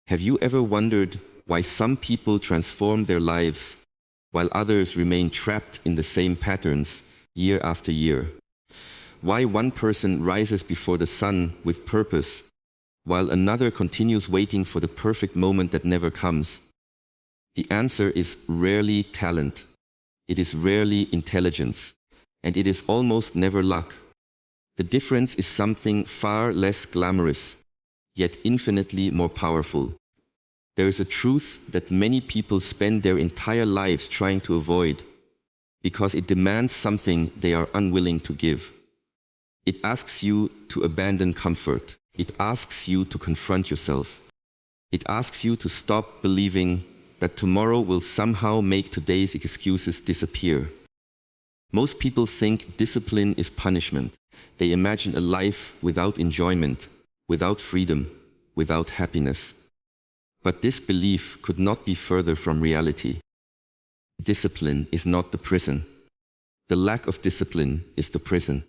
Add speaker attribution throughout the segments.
Speaker 1: Have you ever wondered why some people transform their lives while others remain trapped in the same patterns year after year? Why one person rises before the sun with purpose while another continues waiting for the perfect moment that never comes? The answer is rarely talent. It is rarely intelligence, and it is almost never luck. The difference is something far less glamorous, yet infinitely more powerful. There is a truth that many people spend their entire lives trying to avoid, because it demands something they are unwilling to give. It asks you to abandon comfort. It asks you to confront yourself. It asks you to stop believing that tomorrow will somehow make today's excuses disappear. Most people think discipline is punishment. They imagine a life without enjoyment, without freedom, without happiness. But this belief could not be further from reality. Discipline is not the prison. The lack of discipline is the prison.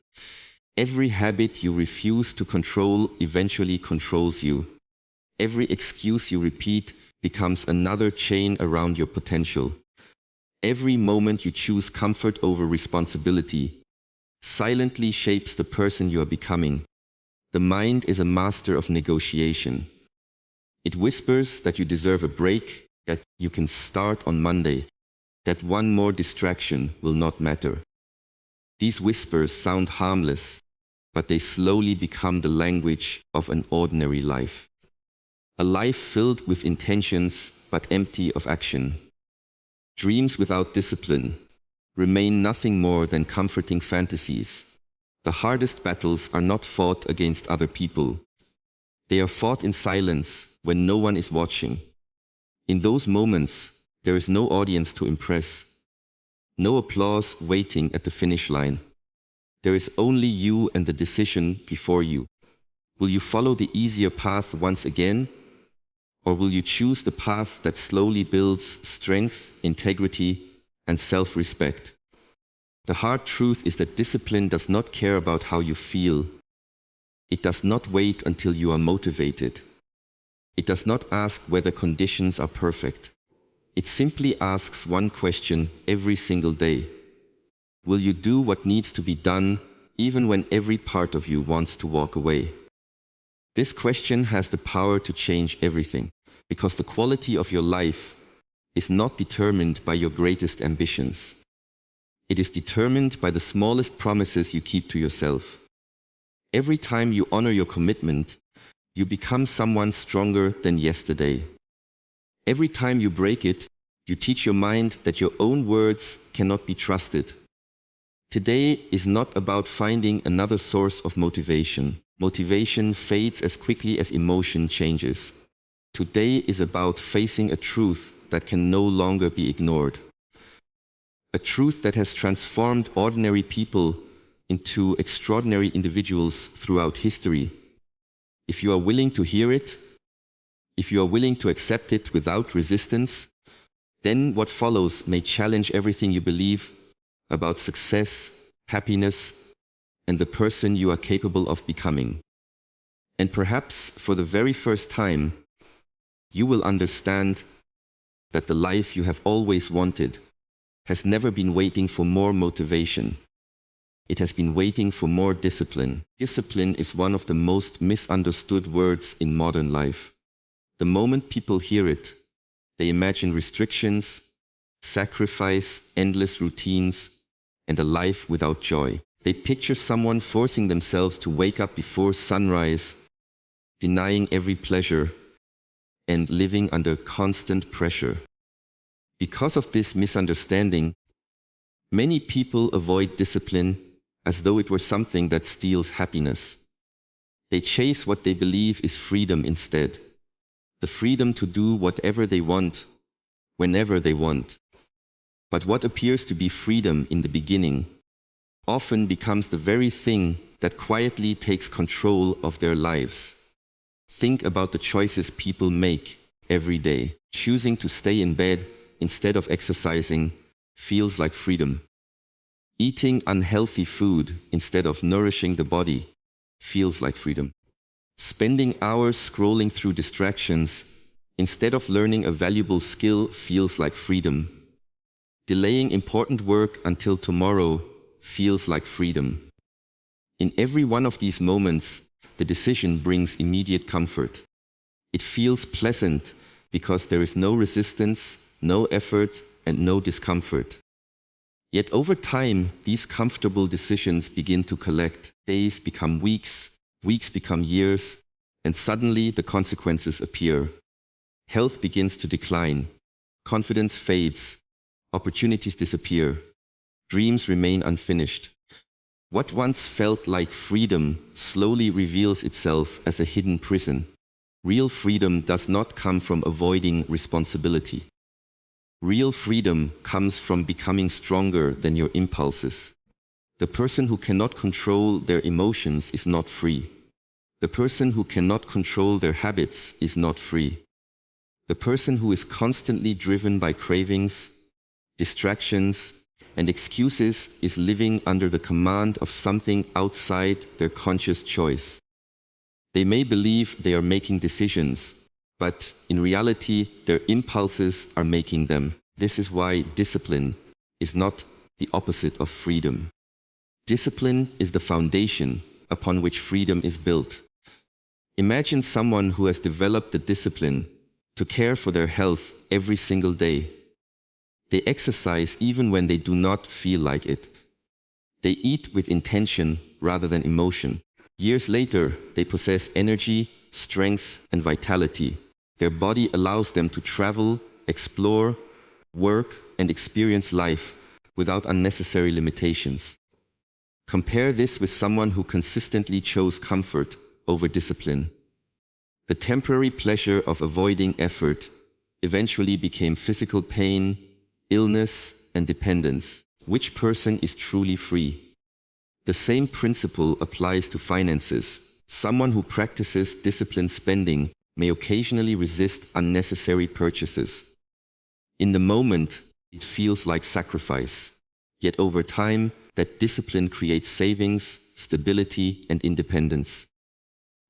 Speaker 1: Every habit you refuse to control eventually controls you. Every excuse you repeat becomes another chain around your potential. Every moment you choose comfort over responsibility silently shapes the person you are becoming. The mind is a master of negotiation. It whispers that you deserve a break, that you can start on Monday, that one more distraction will not matter. These whispers sound harmless, but they slowly become the language of an ordinary life. A life filled with intentions but empty of action. Dreams without discipline remain nothing more than comforting fantasies. The hardest battles are not fought against other people. They are fought in silence when no one is watching. In those moments, there is no audience to impress, no applause waiting at the finish line. There is only you and the decision before you. Will you follow the easier path once again? Or will you choose the path that slowly builds strength, integrity, and self-respect? The hard truth is that discipline does not care about how you feel. It does not wait until you are motivated. It does not ask whether conditions are perfect. It simply asks one question every single day. Will you do what needs to be done, even when every part of you wants to walk away? This question has the power to change everything, because the quality of your life is not determined by your greatest ambitions. It is determined by the smallest promises you keep to yourself. Every time you honor your commitment, you become someone stronger than yesterday. Every time you break it, you teach your mind that your own words cannot be trusted. Today is not about finding another source of motivation. Motivation fades as quickly as emotion changes. Today is about facing a truth that can no longer be ignored. A truth that has transformed ordinary people into extraordinary individuals throughout history. If you are willing to hear it, if you are willing to accept it without resistance, then what follows may challenge everything you believe about success, happiness, and the person you are capable of becoming. And perhaps for the very first time, you will understand that the life you have always wanted has never been waiting for more motivation. It has been waiting for more discipline. Discipline is one of the most misunderstood words in modern life. The moment people hear it, they imagine restrictions, sacrifice, endless routines, and a life without joy. They picture someone forcing themselves to wake up before sunrise, denying every pleasure, and living under constant pressure. Because of this misunderstanding, many people avoid discipline as though it were something that steals happiness. They chase what they believe is freedom instead. The freedom to do whatever they want, whenever they want. But what appears to be freedom in the beginning often becomes the very thing that quietly takes control of their lives. Think about the choices people make every day. Choosing to stay in bed instead of exercising feels like freedom. Eating unhealthy food instead of nourishing the body feels like freedom. Spending hours scrolling through distractions Instead of learning a valuable skill feels like freedom. Delaying important work until tomorrow feels like freedom. In every one of these moments, the decision brings immediate comfort. It feels pleasant because there is no resistance, no effort, and no discomfort. Yet over time, these comfortable decisions begin to collect. Days become weeks, weeks become years, and suddenly the consequences appear. Health begins to decline, confidence fades, opportunities disappear, dreams remain unfinished. What once felt like freedom slowly reveals itself as a hidden prison. Real freedom does not come from avoiding responsibility. Real freedom comes from becoming stronger than your impulses. The person who cannot control their emotions is not free. The person who cannot control their habits is not free. The person who is constantly driven by cravings, distractions, and excuses is living under the command of something outside their conscious choice. They may believe they are making decisions, but in reality, their impulses are making them. This is why discipline is not the opposite of freedom. Discipline is the foundation upon which freedom is built. Imagine someone who has developed the discipline to care for their health every single day. They exercise even when they do not feel like it. They eat with intention rather than emotion. Years later, they possess energy, strength, and vitality. Their body allows them to travel, explore, work, and experience life without unnecessary limitations. Compare this with someone who consistently chose comfort over discipline. The temporary pleasure of avoiding effort eventually became physical pain, illness, and dependence. Which person is truly free? The same principle applies to finances. Someone who practices disciplined spending may occasionally resist unnecessary purchases. In the moment, it feels like sacrifice. Yet over time, that discipline creates savings, stability, and independence.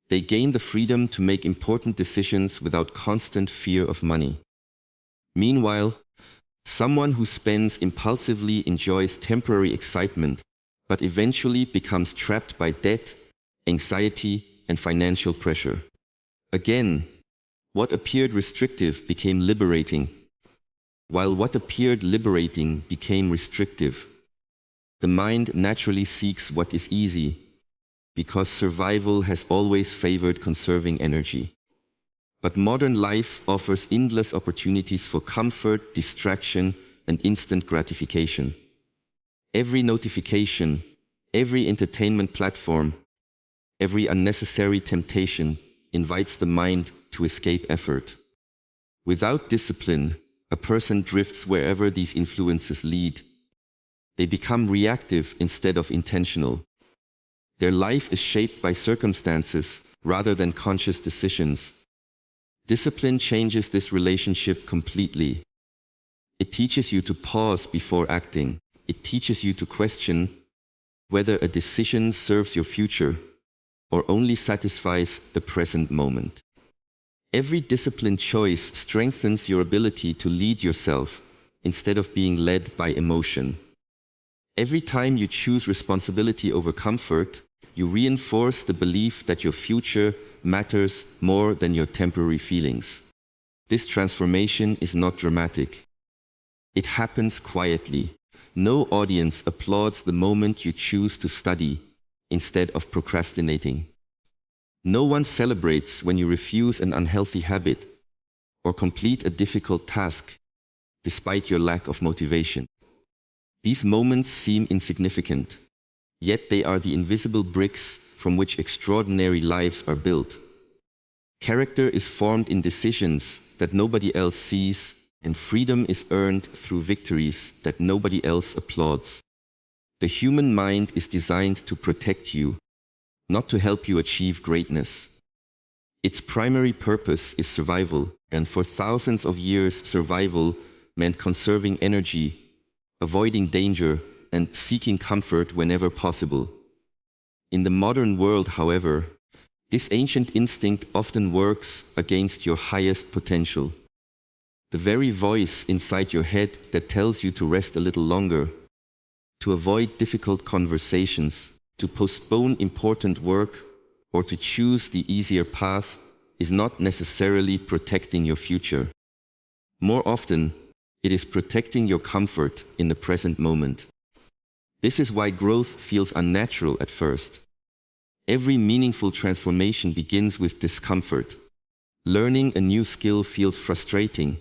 Speaker 1: They gain the freedom to make important decisions without constant fear of money. Meanwhile, someone who spends impulsively enjoys temporary excitement, but eventually becomes trapped by debt, anxiety, and financial pressure. Again, what appeared restrictive became liberating, while what appeared liberating became restrictive. The mind naturally seeks what is easy, because survival has always favored conserving energy. But modern life offers endless opportunities for comfort, distraction, and instant gratification. Every notification, every entertainment platform, every unnecessary temptation invites the mind to escape effort. Without discipline, a person drifts wherever these influences lead. They become reactive instead of intentional. Their life is shaped by circumstances rather than conscious decisions. Discipline changes this relationship completely. It teaches you to pause before acting. It teaches you to question whether a decision serves your future or only satisfies the present moment. Every disciplined choice strengthens your ability to lead yourself instead of being led by emotion. Every time you choose responsibility over comfort, you reinforce the belief that your future matters more than your temporary feelings. This transformation is not dramatic. It happens quietly. No audience applauds the moment you choose to study instead of procrastinating. No one celebrates when you refuse an unhealthy habit or complete a difficult task despite your lack of motivation. These moments seem insignificant, yet they are the invisible bricks from which extraordinary lives are built. Character is formed in decisions that nobody else sees, and freedom is earned through victories that nobody else applauds. The human mind is designed to protect you, not to help you achieve greatness. Its primary purpose is survival, and for thousands of years survival meant conserving energy, avoiding danger, and seeking comfort whenever possible. In the modern world, however, This ancient instinct often works against your highest potential. The very voice inside your head that tells you to rest a little longer, to avoid difficult conversations, to postpone important work, or to choose the easier path is not necessarily protecting your future. More often, it is protecting your comfort in the present moment. This is why growth feels unnatural at first. Every meaningful transformation begins with discomfort. Learning a new skill feels frustrating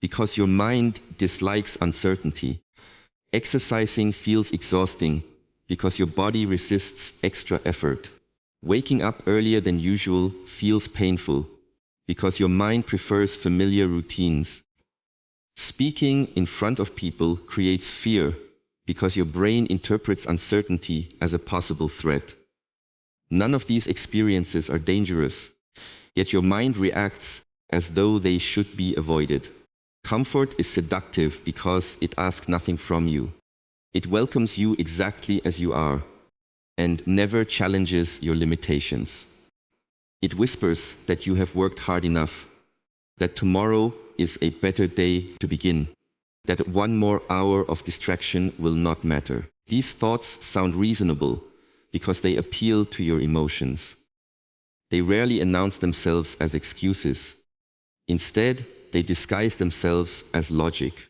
Speaker 1: because your mind dislikes uncertainty. Exercising feels exhausting because your body resists extra effort. Waking up earlier than usual feels painful because your mind prefers familiar routines. Speaking in front of people creates fear because your brain interprets uncertainty as a possible threat. None of these experiences are dangerous, yet your mind reacts as though they should be avoided. Comfort is seductive because it asks nothing from you. It welcomes you exactly as you are and never challenges your limitations. It whispers that you have worked hard enough, that tomorrow is a better day to begin, that one more hour of distraction will not matter. These thoughts sound reasonable because they appeal to your emotions. They rarely announce themselves as excuses. Instead, they disguise themselves as logic.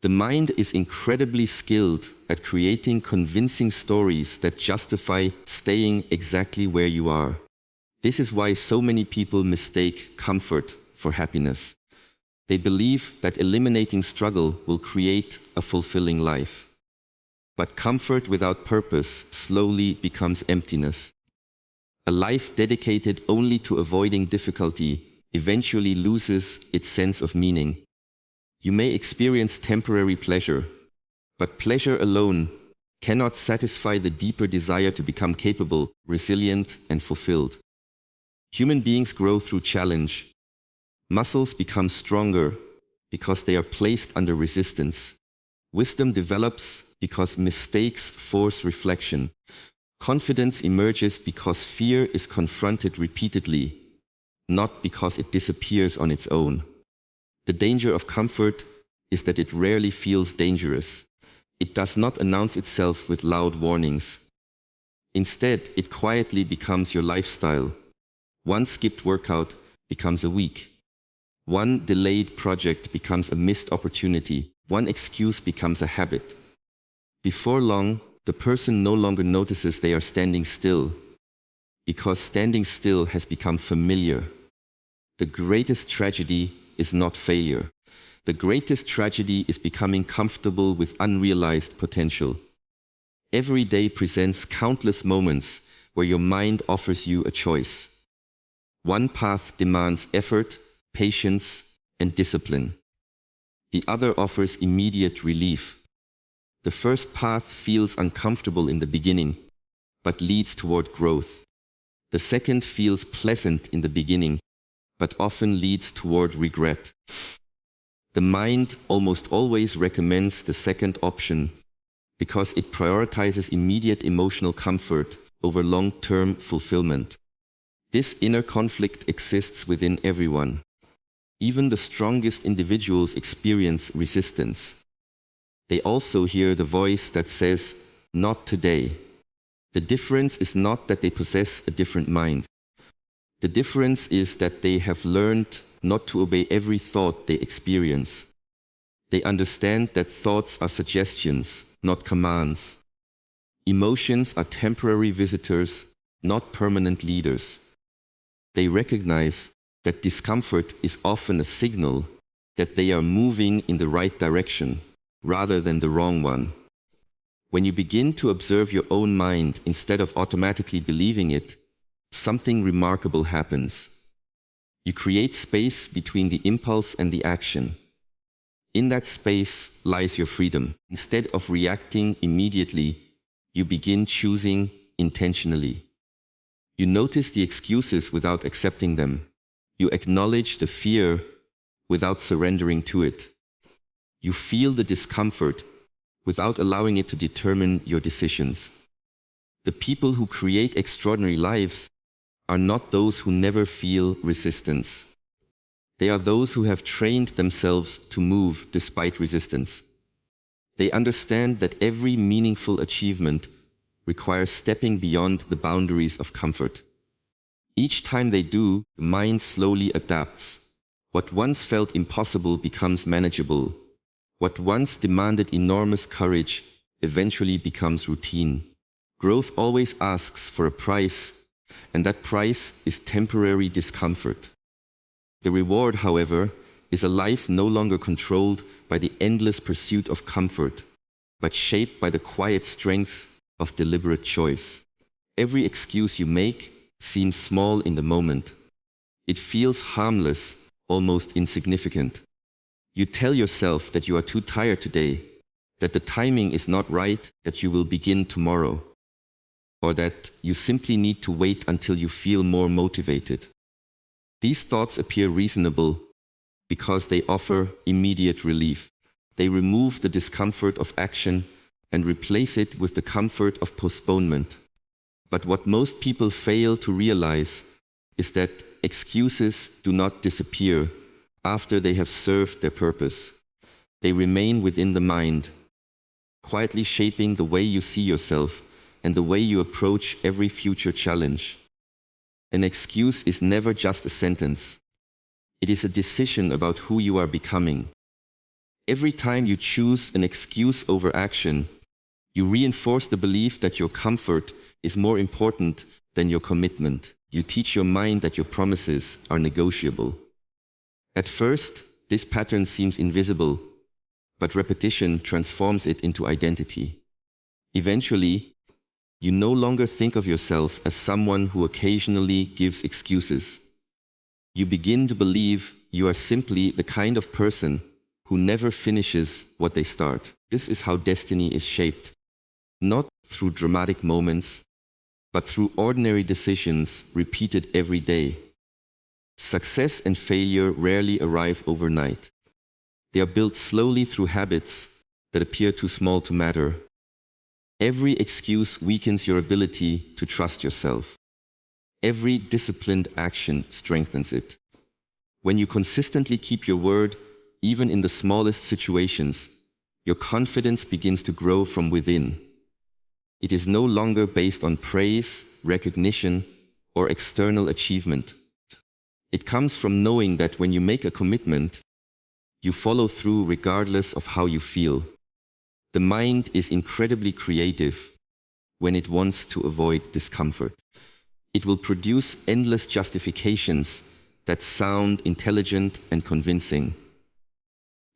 Speaker 1: The mind is incredibly skilled at creating convincing stories that justify staying exactly where you are. This is why so many people mistake comfort for happiness. They believe that eliminating struggle will create a fulfilling life. But comfort without purpose slowly becomes emptiness. A life dedicated only to avoiding difficulty eventually loses its sense of meaning. You may experience temporary pleasure, but pleasure alone cannot satisfy the deeper desire to become capable, resilient, and fulfilled. Human beings grow through challenge. Muscles become stronger because they are placed under resistance. Wisdom develops because mistakes force reflection. Confidence emerges because fear is confronted repeatedly, not because it disappears on its own. The danger of comfort is that it rarely feels dangerous. It does not announce itself with loud warnings. Instead, it quietly becomes your lifestyle. One skipped workout becomes a week. One delayed project becomes a missed opportunity. One excuse becomes a habit. Before long, the person no longer notices they are standing still, because standing still has become familiar. The greatest tragedy is not failure. The greatest tragedy is becoming comfortable with unrealized potential. Every day presents countless moments where your mind offers you a choice. One path demands effort, patience, and discipline. The other offers immediate relief. The first path feels uncomfortable in the beginning, but leads toward growth. The second feels pleasant in the beginning, but often leads toward regret. The mind almost always recommends the second option because it prioritizes immediate emotional comfort over long-term fulfillment. This inner conflict exists within everyone. Even the strongest individuals experience resistance. They also hear the voice that says, "Not today." The difference is not that they possess a different mind. The difference is that they have learned not to obey every thought they experience. They understand that thoughts are suggestions, not commands. Emotions are temporary visitors, not permanent leaders. They recognize that discomfort is often a signal that they are moving in the right direction rather than the wrong one. When you begin to observe your own mind instead of automatically believing it, something remarkable happens. You create space between the impulse and the action. In that space lies your freedom. Instead of reacting immediately, you begin choosing intentionally. You notice the excuses without accepting them. You acknowledge the fear without surrendering to it. You feel the discomfort without allowing it to determine your decisions. The people who create extraordinary lives are not those who never feel resistance. They are those who have trained themselves to move despite resistance. They understand that every meaningful achievement requires stepping beyond the boundaries of comfort. Each time they do, the mind slowly adapts. What once felt impossible becomes manageable. What once demanded enormous courage eventually becomes routine. Growth always asks for a price, and that price is temporary discomfort. The reward, however, is a life no longer controlled by the endless pursuit of comfort, but shaped by the quiet strength of deliberate choice. Every excuse you make seems small in the moment. It feels harmless, almost insignificant. You tell yourself that you are too tired today, that the timing is not right, that you will begin tomorrow, or that you simply need to wait until you feel more motivated. These thoughts appear reasonable because they offer immediate relief. They remove the discomfort of action and replace it with the comfort of postponement. But what most people fail to realize is that excuses do not disappear after they have served their purpose. They remain within the mind, quietly shaping the way you see yourself and the way you approach every future challenge. An excuse is never just a sentence. It is a decision about who you are becoming. Every time you choose an excuse over action, you reinforce the belief that your comfort is more important than your commitment. You teach your mind that your promises are negotiable. At first, this pattern seems invisible, but repetition transforms it into identity. Eventually, you no longer think of yourself as someone who occasionally gives excuses. You begin to believe you are simply the kind of person who never finishes what they start. This is how destiny is shaped, not through dramatic moments, but through ordinary decisions repeated every day. Success and failure rarely arrive overnight. They are built slowly through habits that appear too small to matter. Every excuse weakens your ability to trust yourself. Every disciplined action strengthens it. When you consistently keep your word, even in the smallest situations, your confidence begins to grow from within. It is no longer based on praise, recognition, or external achievement. It comes from knowing that when you make a commitment, you follow through regardless of how you feel. The mind is incredibly creative when it wants to avoid discomfort. It will produce endless justifications that sound intelligent and convincing.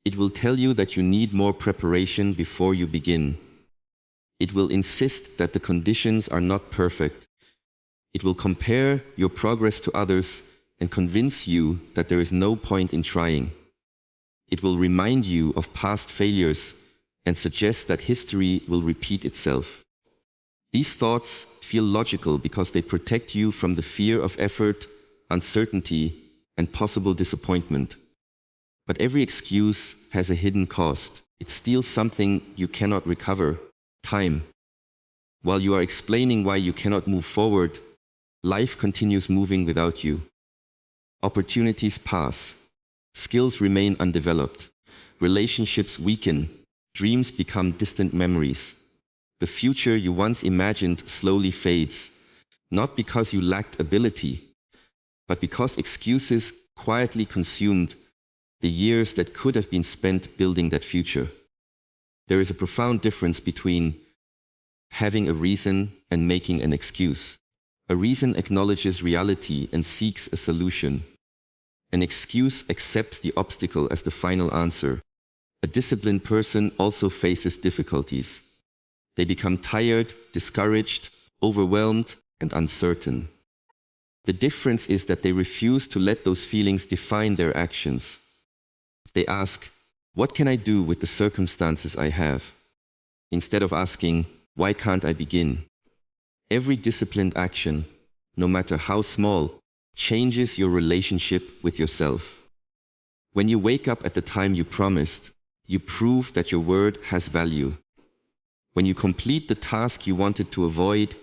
Speaker 1: It will tell you that you need more preparation before you begin. It will insist that the conditions are not perfect. It will compare your progress to others and convince you that there is no point in trying. It will remind you of past failures and suggest that history will repeat itself. These thoughts feel logical because they protect you from the fear of effort, uncertainty, and possible disappointment. But every excuse has a hidden cost. It steals something you cannot recover: time. While you are explaining why you cannot move forward, life continues moving without you. Opportunities pass. Skills remain undeveloped. Relationships weaken. Dreams become distant memories. The future you once imagined slowly fades, not because you lacked ability, but because excuses quietly consumed the years that could have been spent building that future. There is a profound difference between having a reason and making an excuse. A reason acknowledges reality and seeks a solution. An excuse accepts the obstacle as the final answer. A disciplined person also faces difficulties. They become tired, discouraged, overwhelmed, and uncertain. The difference is that they refuse to let those feelings define their actions. They ask, "What can I do with the circumstances I have?" instead of asking, "Why can't I begin?" Every disciplined action, no matter how small, changes your relationship with yourself. When you wake up at the time you promised, you prove that your word has value. When you complete the task you wanted to avoid,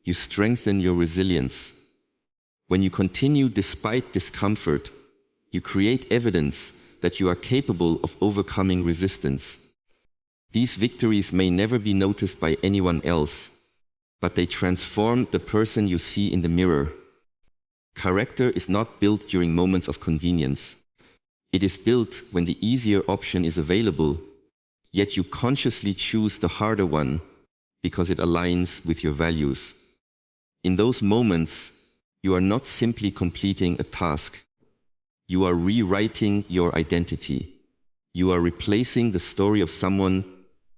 Speaker 1: you strengthen your resilience. When you continue despite discomfort, you create evidence that you are capable of overcoming resistance. These victories may never be noticed by anyone else, but they transform the person you see in the mirror. Character is not built during moments of convenience. It is built when the easier option is available, yet you consciously choose the harder one because it aligns with your values. In those moments, you are not simply completing a task. You are rewriting your identity. You are replacing the story of someone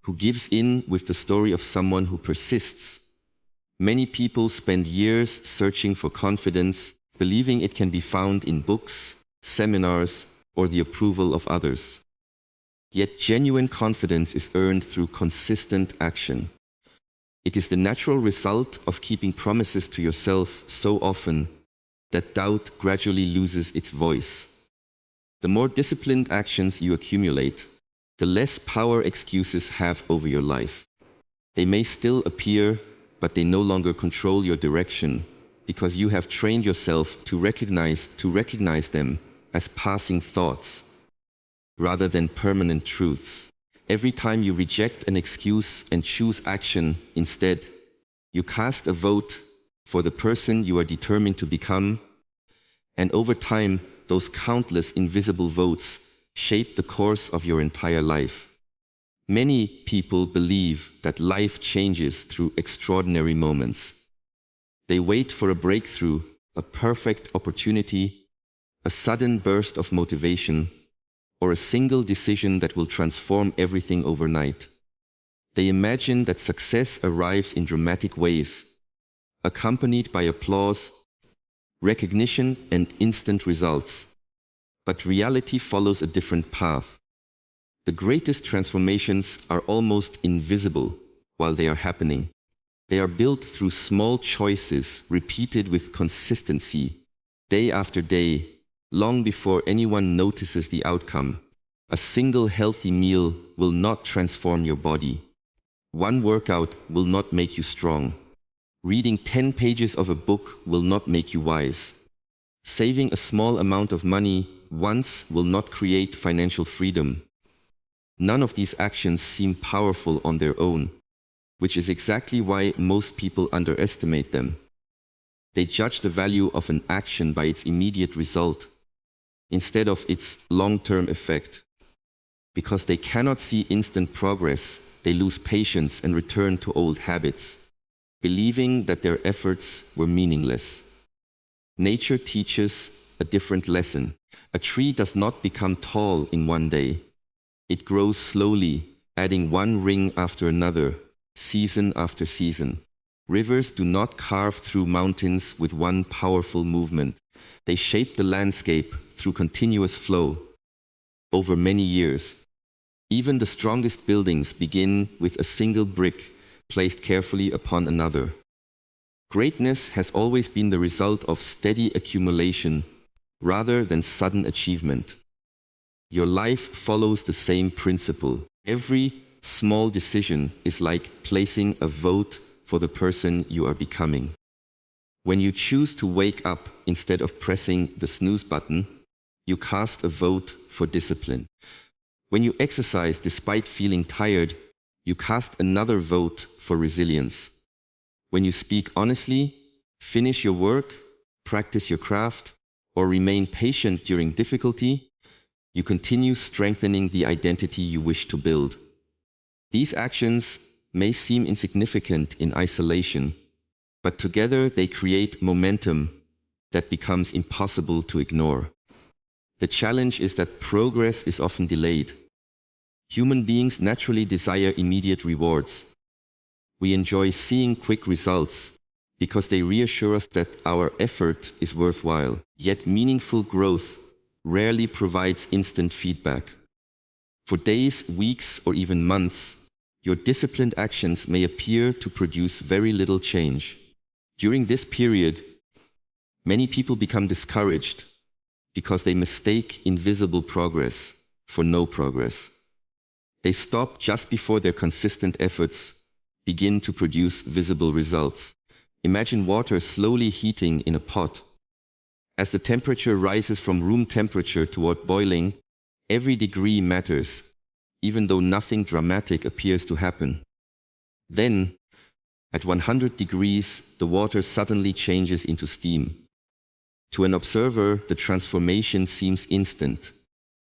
Speaker 1: who gives in with the story of someone who persists. Many people spend years searching for confidence, believing it can be found in books, seminars, or the approval of others. Yet genuine confidence is earned through consistent action. It is the natural result of keeping promises to yourself so often that doubt gradually loses its voice. The more disciplined actions you accumulate, the less power excuses have over your life. They may still appear, but they no longer control your direction because you have trained yourself to recognize them as passing thoughts rather than permanent truths. Every time you reject an excuse and choose action instead, you cast a vote for the person you are determined to become, and over time, those countless invisible votes shape the course of your entire life. Many people believe that life changes through extraordinary moments. They wait for a breakthrough, a perfect opportunity, a sudden burst of motivation, or a single decision that will transform everything overnight. They imagine that success arrives in dramatic ways, accompanied by applause, recognition, and instant results. But reality follows a different path. The greatest transformations are almost invisible while they are happening. They are built through small choices repeated with consistency, day after day, long before anyone notices the outcome. A single healthy meal will not transform your body. One workout will not make you strong. Reading 10 pages of a book will not make you wise. Saving a small amount of money once will not create financial freedom. None of these actions seem powerful on their own, which is exactly why most people underestimate them. They judge the value of an action by its immediate result, instead of its long-term effect. Because they cannot see instant progress, they lose patience and return to old habits, believing that their efforts were meaningless. Nature teaches a different lesson. A tree does not become tall in one day. It grows slowly, adding one ring after another, season after season. Rivers do not carve through mountains with one powerful movement. They shape the landscape through continuous flow over many years. Even the strongest buildings begin with a single brick placed carefully upon another. Greatness has always been the result of steady accumulation rather than sudden achievement. Your life follows the same principle. Every small decision is like placing a vote for the person you are becoming. When you choose to wake up instead of pressing the snooze button, you cast a vote for discipline. When you exercise despite feeling tired, you cast another vote for resilience. When you speak honestly, finish your work, practice your craft, or remain patient during difficulty, you continue strengthening the identity you wish to build. These actions may seem insignificant in isolation, but together they create momentum that becomes impossible to ignore. The challenge is that progress is often delayed. Human beings naturally desire immediate rewards. We enjoy seeing quick results because they reassure us that our effort is worthwhile. Yet meaningful growth rarely provides instant feedback. For days, weeks, or even months, your disciplined actions may appear to produce very little change. During this period, many people become discouraged because they mistake invisible progress for no progress. They stop just before their consistent efforts begin to produce visible results. Imagine water slowly heating in a pot. As the temperature rises from room temperature toward boiling, every degree matters, even though nothing dramatic appears to happen. Then, at 100 degrees, the water suddenly changes into steam. To an observer, the transformation seems instant.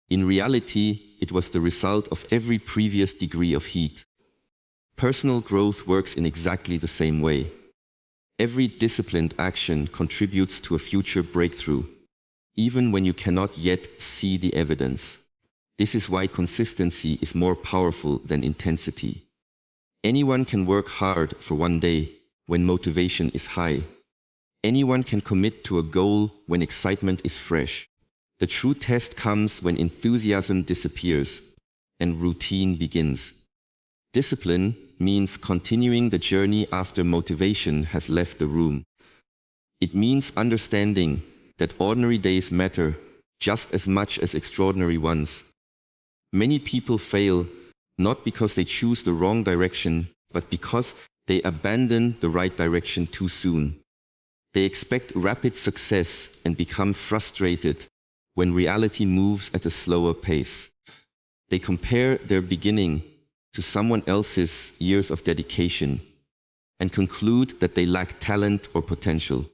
Speaker 1: In reality, it was the result of every previous degree of heat. Personal growth works in exactly the same way. Every disciplined action contributes to a future breakthrough, even when you cannot yet see the evidence. This is why consistency is more powerful than intensity. Anyone can work hard for one day when motivation is high. Anyone can commit to a goal when excitement is fresh. The true test comes when enthusiasm disappears and routine begins. Discipline means continuing the journey after motivation has left the room. It means understanding that ordinary days matter just as much as extraordinary ones. Many people fail not because they choose the wrong direction, but because they abandon the right direction too soon. They expect rapid success and become frustrated when reality moves at a slower pace. They compare their beginning to someone else's years of dedication and conclude that they lack talent or potential.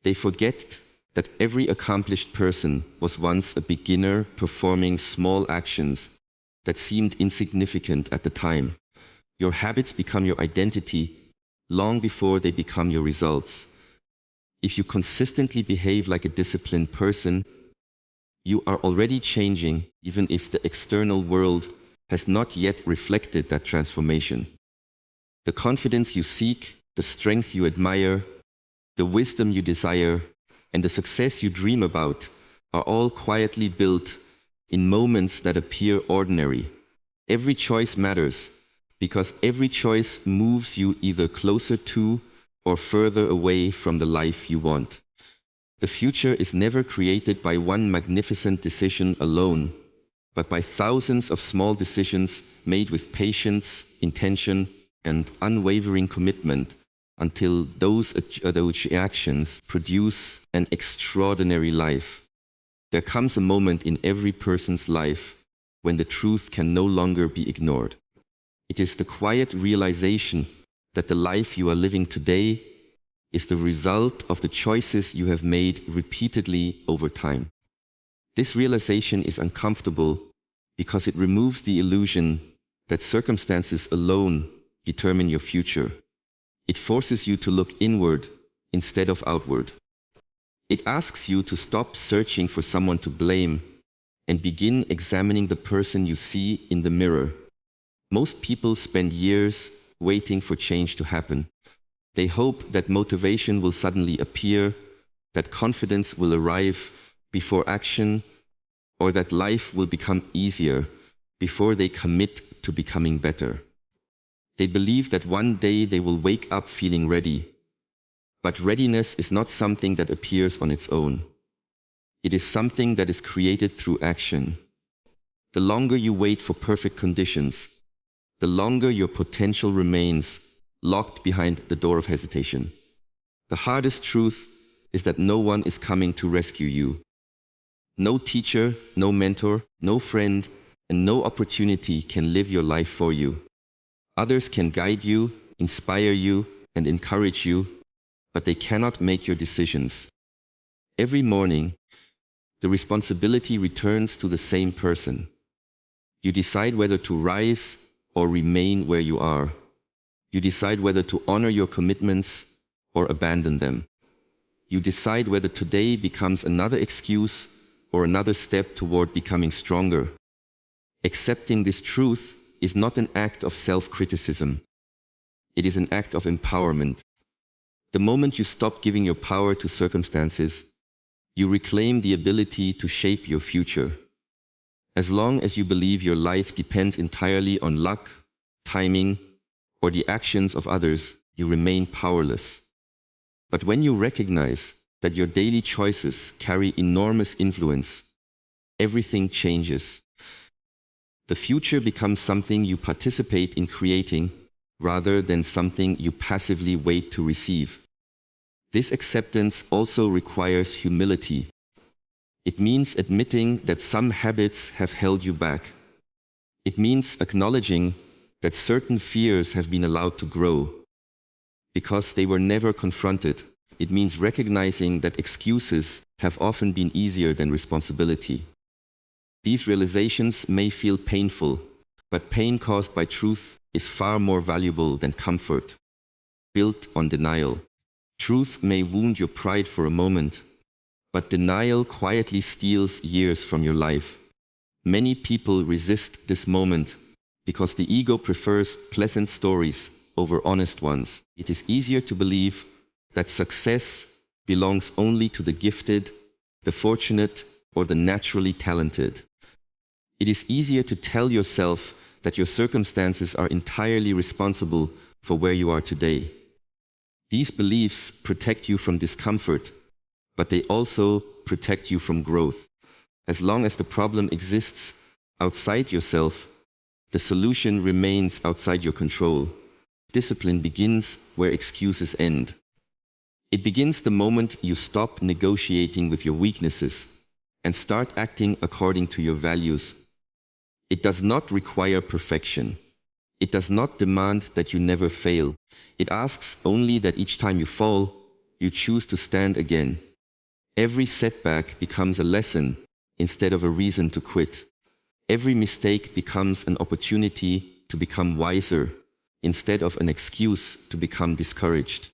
Speaker 1: They forget that every accomplished person was once a beginner performing small actions that seemed insignificant at the time. Your habits become your identity long before they become your results. If you consistently behave like a disciplined person, you are already changing, even if the external world has not yet reflected that transformation. The confidence you seek, the strength you admire, the wisdom you desire, and the success you dream about are all quietly built in moments that appear ordinary. Every choice matters because every choice moves you either closer to or further away from the life you want. The future is never created by one magnificent decision alone, but by thousands of small decisions made with patience, intention, and unwavering commitment until those actions produce an extraordinary life. There comes a moment in every person's life when the truth can no longer be ignored. It is the quiet realization that the life you are living today is the result of the choices you have made repeatedly over time. This realization is uncomfortable because it removes the illusion that circumstances alone determine your future. It forces you to look inward instead of outward. It asks you to stop searching for someone to blame and begin examining the person you see in the mirror. Most people spend years waiting for change to happen. They hope that motivation will suddenly appear, that confidence will arrive before action, or that life will become easier before they commit to becoming better. They believe that one day they will wake up feeling ready. But readiness is not something that appears on its own. It is something that is created through action. The longer you wait for perfect conditions, the longer your potential remains locked behind the door of hesitation. The hardest truth is that no one is coming to rescue you. No teacher, no mentor, no friend, and no opportunity can live your life for you. Others can guide you, inspire you, and encourage you, but they cannot make your decisions. Every morning, the responsibility returns to the same person. You decide whether to rise or remain where you are. You decide whether to honor your commitments or abandon them. You decide whether today becomes another excuse or another step toward becoming stronger. Accepting this truth is not an act of self-criticism. It is an act of empowerment. The moment you stop giving your power to circumstances, you reclaim the ability to shape your future. As long as you believe your life depends entirely on luck, timing, or the actions of others, you remain powerless. But when you recognize that your daily choices carry enormous influence, everything changes. The future becomes something you participate in creating rather than something you passively wait to receive. This acceptance also requires humility. It means admitting that some habits have held you back. It means acknowledging that certain fears have been allowed to grow because they were never confronted. It means recognizing that excuses have often been easier than responsibility. These realizations may feel painful, but pain caused by truth is far more valuable than comfort built on denial. Truth may wound your pride for a moment, but denial quietly steals years from your life. Many people resist this moment because the ego prefers pleasant stories over honest ones. It is easier to believe that success belongs only to the gifted, the fortunate, or the naturally talented. It is easier to tell yourself that your circumstances are entirely responsible for where you are today. These beliefs protect you from discomfort, but they also protect you from growth. As long as the problem exists outside yourself, the solution remains outside your control. Discipline begins where excuses end. It begins the moment you stop negotiating with your weaknesses and start acting according to your values. It does not require perfection. It does not demand that you never fail. It asks only that each time you fall, you choose to stand again. Every setback becomes a lesson instead of a reason to quit. Every mistake becomes an opportunity to become wiser instead of an excuse to become discouraged.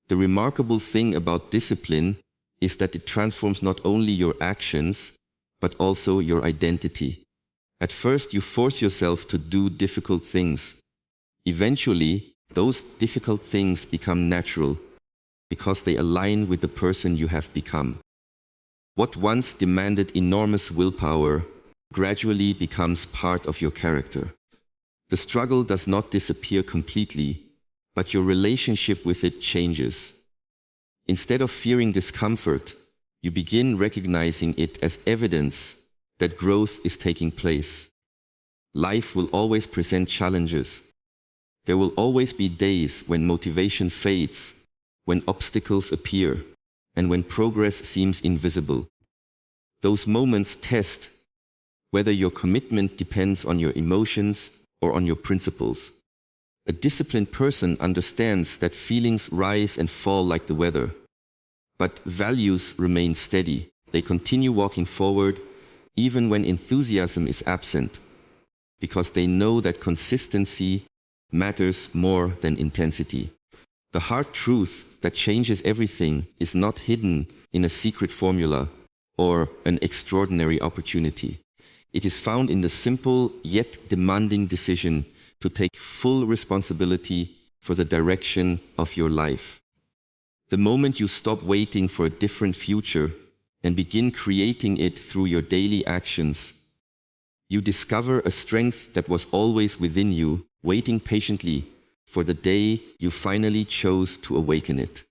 Speaker 1: The remarkable thing about discipline is that it transforms not only your actions, but also your identity. At first, you force yourself to do difficult things. Eventually, those difficult things become natural because they align with the person you have become. What once demanded enormous willpower gradually becomes part of your character. The struggle does not disappear completely, but your relationship with it changes. Instead of fearing discomfort, you begin recognizing it as evidence that growth is taking place. Life will always present challenges. There will always be days when motivation fades, when obstacles appear, and when progress seems invisible. Those moments test whether your commitment depends on your emotions or on your principles. A disciplined person understands that feelings rise and fall like the weather, but values remain steady. They continue walking forward even when enthusiasm is absent, because they know that consistency matters more than intensity. The hard truth that changes everything is not hidden in a secret formula or an extraordinary opportunity. It is found in the simple yet demanding decision to take full responsibility for the direction of your life. The moment you stop waiting for a different future and begin creating it through your daily actions, you discover a strength that was always within you, waiting patiently for the day you finally chose to awaken it.